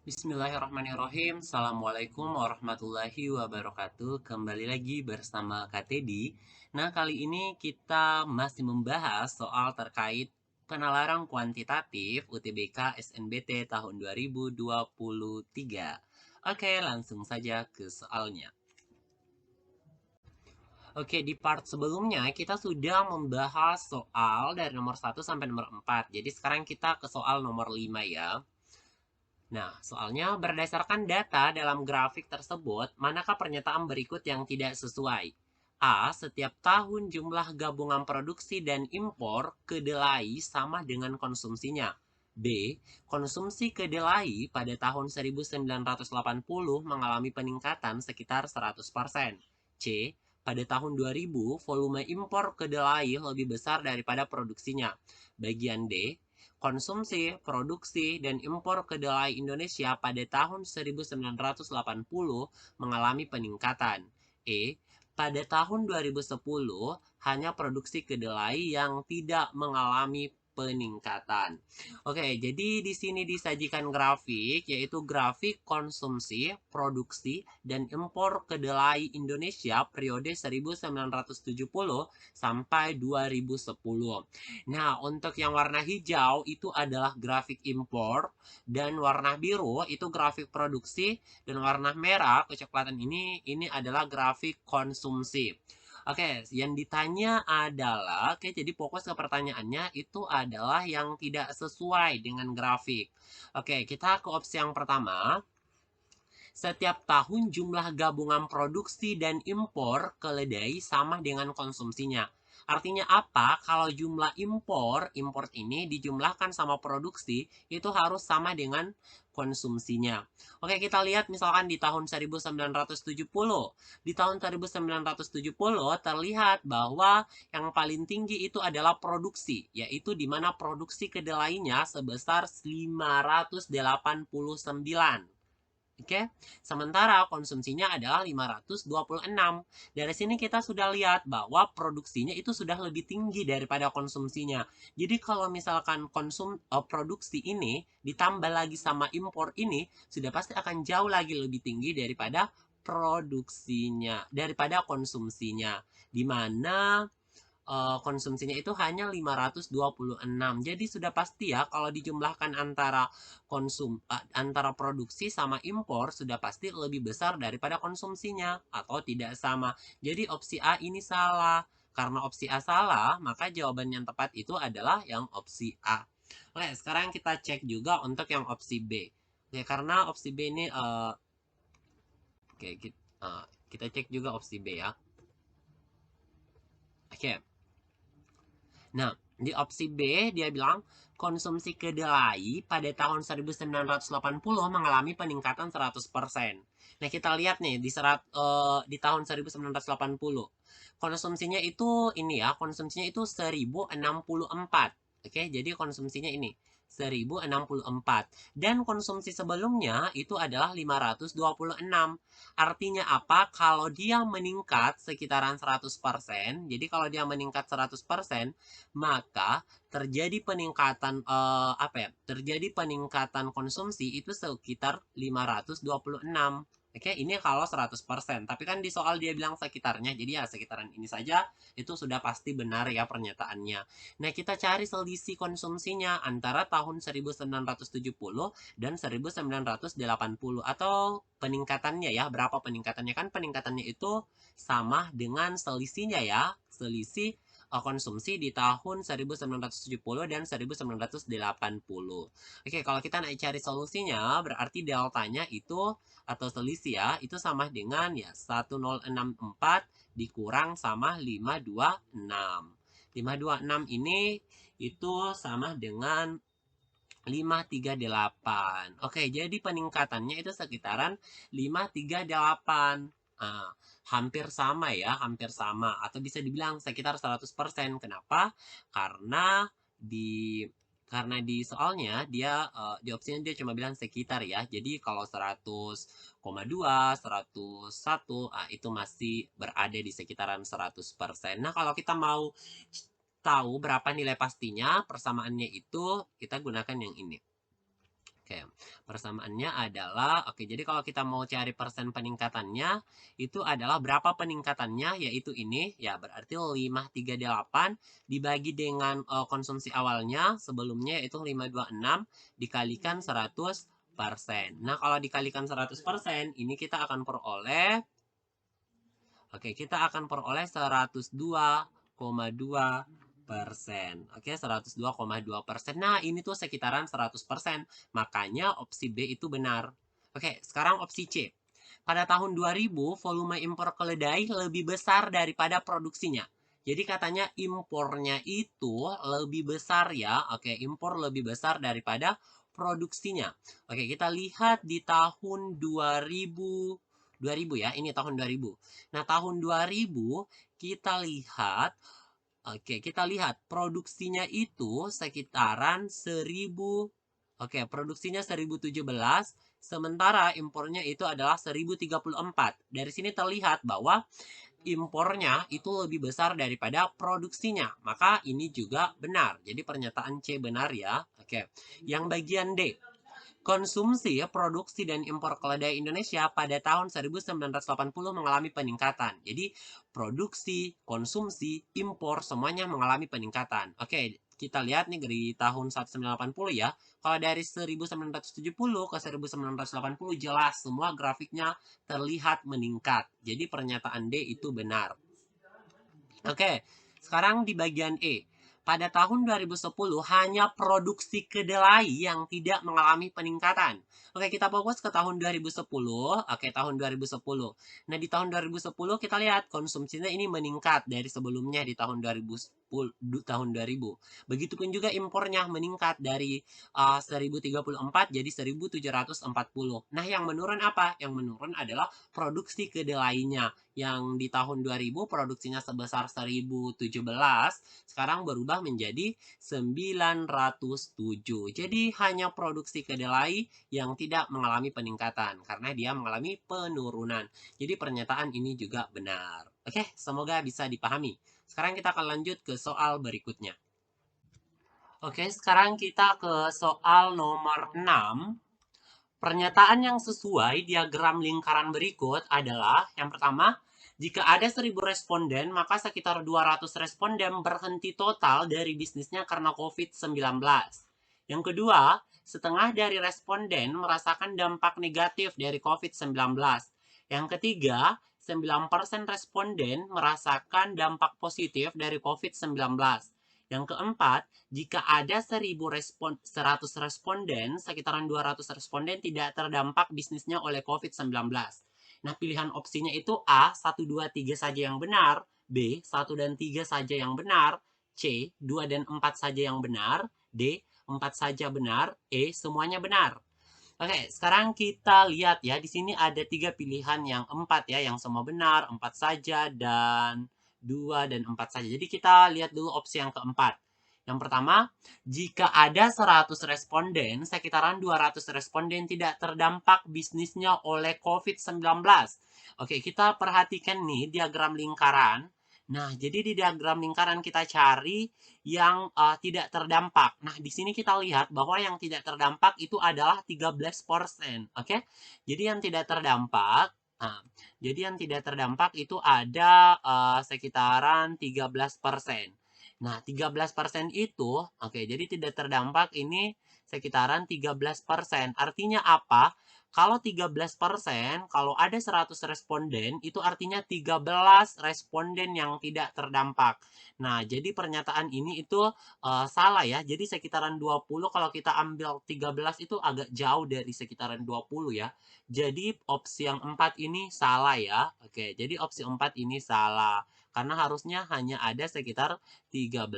Bismillahirrahmanirrahim. Assalamualaikum warahmatullahi wabarakatuh. Kembali lagi bersama Kak Teddy. Nah, kali ini kita masih membahas soal terkait penalaran kuantitatif UTBK SNBT tahun 2023. Oke, langsung saja ke soalnya. Oke, di part sebelumnya kita sudah membahas soal dari nomor 1 sampai nomor 4. Jadi sekarang kita ke soal nomor 5 ya. Nah, soalnya berdasarkan data dalam grafik tersebut, manakah pernyataan berikut yang tidak sesuai? A. Setiap tahun jumlah gabungan produksi dan impor kedelai sama dengan konsumsinya. B. Konsumsi kedelai pada tahun 1980 mengalami peningkatan sekitar 100%. C. Pada tahun 2000, volume impor kedelai lebih besar daripada produksinya. Bagian D. Konsumsi, produksi, dan impor kedelai Indonesia pada tahun 1980 mengalami peningkatan. E. Pada tahun 2010, hanya produksi kedelai yang tidak mengalami peningkatan. Oke, jadi di sini disajikan grafik, yaitu grafik konsumsi, produksi, dan impor kedelai Indonesia periode 1970 sampai 2010. Nah, untuk yang warna hijau itu adalah grafik impor, dan warna biru itu grafik produksi, dan warna merah kecoklatan ini adalah grafik konsumsi. Oke, yang ditanya adalah, oke, jadi fokus ke pertanyaannya itu adalah yang tidak sesuai dengan grafik. Oke, kita ke opsi yang pertama. Setiap tahun jumlah gabungan produksi dan impor keledai sama dengan konsumsinya. Artinya apa? Kalau jumlah impor ini dijumlahkan sama produksi, itu harus sama dengan konsumsinya. Oke, kita lihat misalkan di tahun 1970. Di tahun 1970 terlihat bahwa yang paling tinggi itu adalah produksi, yaitu di mana produksi kedelainya sebesar 589. Oke, sementara konsumsinya adalah 526. Dari sini kita sudah lihat bahwa produksinya itu sudah lebih tinggi daripada konsumsinya. Jadi kalau misalkan produksi ini ditambah lagi sama impor ini, sudah pasti akan jauh lagi lebih tinggi daripada produksinya, daripada konsumsinya. Di mana konsumsinya itu hanya 526. Jadi sudah pasti ya kalau dijumlahkan antara produksi sama impor sudah pasti lebih besar daripada konsumsinya atau tidak sama. Jadi opsi A ini salah. Karena opsi A salah, maka jawaban yang tepat itu adalah yang opsi A. Oke, sekarang kita cek juga untuk yang opsi B. Oke, karena opsi B ini oke, kita cek juga opsi B ya. Oke. Nah, di opsi B dia bilang konsumsi kedelai pada tahun 1980 mengalami peningkatan 100%. Nah, kita lihat nih di tahun 1980. Konsumsinya itu ini ya, konsumsinya itu 1064. Oke, jadi konsumsinya ini 1064. Dan konsumsi sebelumnya itu adalah 526. Artinya apa? Kalau dia meningkat sekitaran 100%, jadi kalau dia meningkat 100%, maka terjadi peningkatan apa ya? Terjadi peningkatan konsumsi itu sekitar 526. Oke, ini kalau 100%. Tapi kan di soal dia bilang sekitarnya, jadi ya sekitaran ini saja itu sudah pasti benar ya pernyataannya. Nah, kita cari selisih konsumsinya antara tahun 1970 dan 1980 atau peningkatannya ya, berapa peningkatannya, kan peningkatannya itu sama dengan selisihnya ya, selisih konsumsi di tahun 1970 dan 1980. Oke, kalau kita naik cari solusinya, berarti deltanya itu atau selisih ya, itu sama dengan ya 1064 dikurang sama 526. 526 ini itu sama dengan 538. Oke, jadi peningkatannya itu sekitaran 538. Nah, hampir sama ya, hampir sama. Atau bisa dibilang sekitar 100%. Kenapa? Karena di di soalnya dia di opsinya dia cuma bilang sekitar ya. Jadi kalau 100,2, 101, itu masih berada di sekitaran 100%. Nah, kalau kita mau tahu berapa nilai pastinya, persamaannya itu kita gunakan yang ini. Oke, persamaannya adalah, oke, jadi kalau kita mau cari persen peningkatannya, itu adalah berapa peningkatannya, yaitu ini, ya berarti 538 dibagi dengan konsumsi awalnya, sebelumnya yaitu 526 dikalikan 100%. Nah, kalau dikalikan 100%, ini kita akan peroleh, oke, kita akan peroleh 102,2%. Oke, 102,2%. Nah, ini tuh sekitaran 100%. Makanya opsi B itu benar. Oke, sekarang opsi C. Pada tahun 2000, volume impor keledai lebih besar daripada produksinya. Jadi katanya impornya itu lebih besar ya. Oke, impor lebih besar daripada produksinya. Oke, kita lihat di tahun 2000 ya. Ini tahun 2000. Nah, tahun 2000 kita lihat, oke, kita lihat produksinya itu sekitaran 1000, oke, produksinya 1017, sementara impornya itu adalah 1034. Dari sini terlihat bahwa impornya itu lebih besar daripada produksinya. Maka ini juga benar. Jadi pernyataan C benar ya. Oke. Yang bagian D. Konsumsi, produksi, dan impor keledai Indonesia pada tahun 1980 mengalami peningkatan. Jadi, produksi, konsumsi, impor, semuanya mengalami peningkatan. Oke, kita lihat nih dari tahun 1980 ya. Kalau dari 1970 ke 1980 jelas semua grafiknya terlihat meningkat. Jadi, pernyataan D itu benar. Oke, sekarang di bagian E. Pada tahun 2010 hanya produksi kedelai yang tidak mengalami peningkatan. Oke, kita fokus ke tahun 2010. Oke, tahun 2010. Nah, di tahun 2010 kita lihat konsumsinya ini meningkat dari sebelumnya di tahun 2010, tahun 2000. Begitupun juga impornya meningkat dari 1034 jadi 1740. Nah, yang menurun apa? Yang menurun adalah produksi kedelainya. Yang di tahun 2000 produksinya sebesar 1017, sekarang berubah menjadi 907. Jadi hanya produksi kedelai yang tidak mengalami peningkatan karena dia mengalami penurunan. Jadi pernyataan ini juga benar. Oke, semoga bisa dipahami. Sekarang kita akan lanjut ke soal berikutnya. Oke, sekarang kita ke soal nomor 6. Pernyataan yang sesuai diagram lingkaran berikut adalah, yang pertama, jika ada 1000 responden, maka sekitar 200 responden berhenti total dari bisnisnya karena COVID-19. Yang kedua, setengah dari responden merasakan dampak negatif dari COVID-19. Yang ketiga, 9% responden merasakan dampak positif dari COVID-19. Yang keempat, jika ada 100 responden, sekitaran 200 responden tidak terdampak bisnisnya oleh COVID-19. Nah, pilihan opsinya itu A, 1, 2, 3 saja yang benar, B, 1 dan 3 saja yang benar, C, 2 dan 4 saja yang benar, D, 4 saja benar, E, semuanya benar. Oke, sekarang kita lihat ya, di sini ada 3 pilihan yang 4 ya, yang semua benar, 4 saja, dan 2 dan 4 saja. Jadi kita lihat dulu opsi yang keempat. Yang pertama, jika ada 100 responden, sekitaran 200 responden tidak terdampak bisnisnya oleh COVID-19. Oke, kita perhatikan nih diagram lingkaran. Nah, jadi di diagram lingkaran kita cari yang tidak terdampak. Nah, di sini kita lihat bahwa yang tidak terdampak itu adalah 13%. Oke, jadi yang tidak terdampak, itu ada sekitaran 13%. Nah, 13% itu, oke, jadi tidak terdampak ini sekitaran 13%. Artinya apa? Kalau 13%, kalau ada 100 responden, itu artinya 13 responden yang tidak terdampak. Nah, jadi pernyataan ini itu salah ya. Jadi sekitaran 20, kalau kita ambil 13 itu agak jauh dari sekitaran 20 ya. Jadi opsi yang 4 ini salah ya. Oke, jadi opsi 4 ini salah. Karena harusnya hanya ada sekitar 13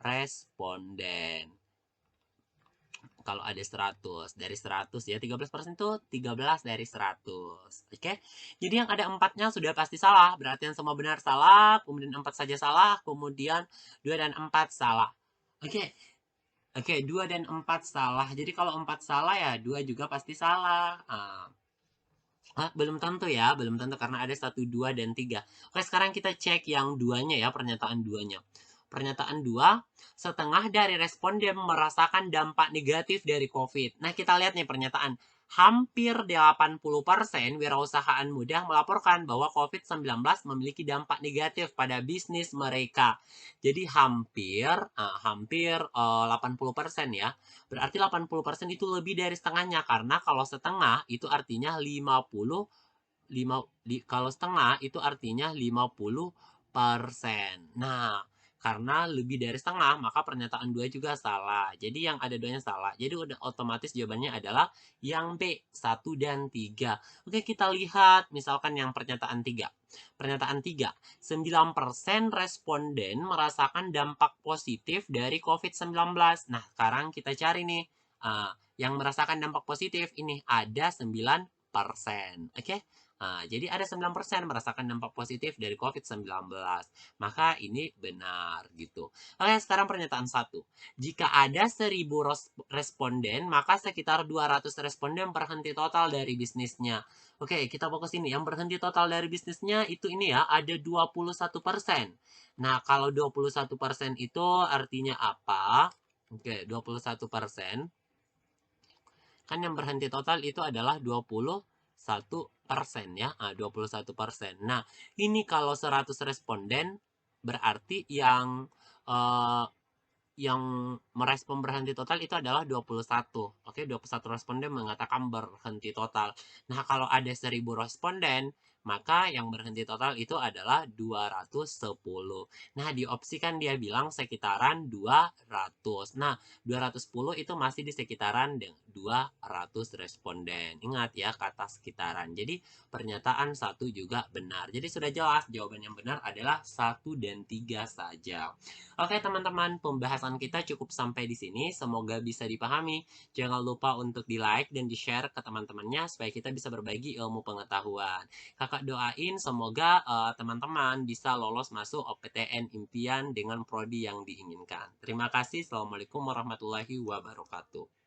responden. Kalau ada 100, dari 100 ya, 13% itu 13 dari 100. Oke, jadi yang ada 4-nya sudah pasti salah, berarti yang semua benar salah, kemudian 4 saja salah, kemudian 2 dan 4 salah. Oke, 2 dan 4 salah, jadi kalau 4 salah ya 2 juga pasti salah. Belum tentu ya, karena ada 1, 2, dan 3. Oke, sekarang kita cek yang 2-nya ya, pernyataan 2-nya. Pernyataan 2, setengah dari responden merasakan dampak negatif dari COVID. Nah, kita lihat nih pernyataan. Hampir 80% wirausahaan muda melaporkan bahwa COVID-19 memiliki dampak negatif pada bisnis mereka. Jadi hampir 80% ya. Berarti 80% itu lebih dari setengahnya, karena kalau setengah itu artinya 50, kalau setengah itu artinya 50%. Nah, karena lebih dari setengah, maka pernyataan 2 juga salah. Jadi yang ada 2-nya salah. Jadi udah otomatis jawabannya adalah yang B, 1 dan 3. Oke, kita lihat misalkan yang pernyataan 3. Pernyataan 3, 9% responden merasakan dampak positif dari COVID-19. Nah, sekarang kita cari nih, yang merasakan dampak positif ini ada 9%. Oke? Nah, jadi ada 9% merasakan dampak positif dari COVID-19. Maka ini benar gitu. Oke, sekarang pernyataan 1. Jika ada 1000 responden, maka sekitar 200 responden berhenti total dari bisnisnya. Oke, kita fokus ini. Yang berhenti total dari bisnisnya itu ini ya, ada 21%. Nah, kalau 21% itu artinya apa? Oke, 21%. Kan yang berhenti total itu adalah 21% ya, 21%. Nah, ini kalau 100 responden berarti yang merespon berhenti total itu adalah 21. Oke, 21 responden mengatakan berhenti total. Nah, kalau ada 1000 responden, maka yang berhenti total itu adalah 210. Nah, di opsi kan dia bilang sekitaran 200. Nah, 210 itu masih di sekitaran 200 responden. Ingat ya, kata sekitaran. Jadi, pernyataan 1 juga benar. Jadi, sudah jelas jawaban yang benar adalah 1 dan 3 saja. Oke teman-teman, pembahasan kita cukup sampai di sini. Semoga bisa dipahami. Jangan lupa untuk di-like dan di-share ke teman-temannya supaya kita bisa berbagi ilmu pengetahuan. Kakak doain semoga teman-teman bisa lolos masuk OPTN impian dengan prodi yang diinginkan. Terima kasih. Assalamualaikum warahmatullahi wabarakatuh.